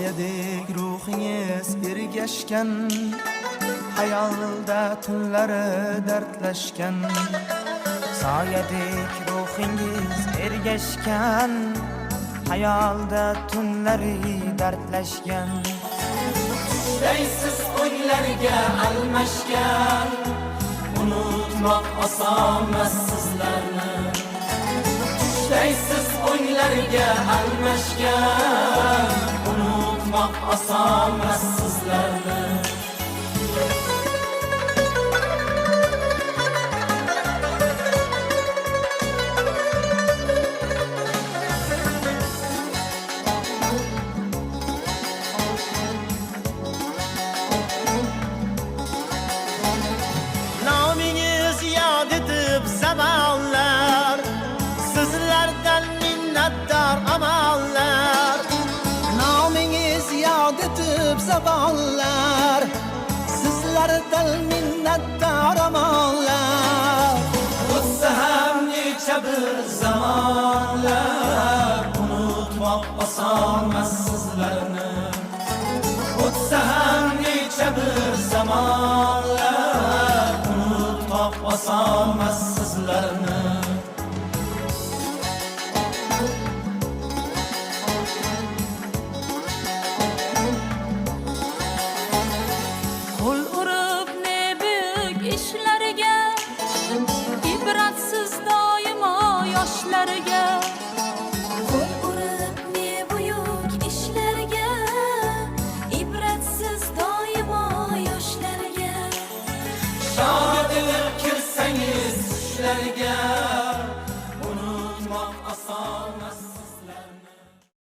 soyadek ruhingiz ergashgan, hayolda tunlari dardlashgan. Soyadek ruhingiz ergashgan, hayolda tunlari dardlashgan. Tushlaysiz o'ylarga almashgan, unutmoq osonmas sizlarni. Tushlaysiz o'ylarga almashgan, unutmoq osonmas sizlarni. Zamanlar, sizlardan minnatdor amallar. Nomingiz yod etib zamonlar, sizlardan minnatdor amallar. O'tsa ham necha bir zamonlar, unutmoq osonmas sizlarni. O'tsa ham necha bir zamonlar, unutmoq osonmas sizlarni. Qo'l urib ne büyük ishlarga, ibratsiz doimo yoshlarga. Qo'l urib ne buyuk ishlarga, ibratsiz doimo yoshlarga. Shod edib kirsangiz tushlarga,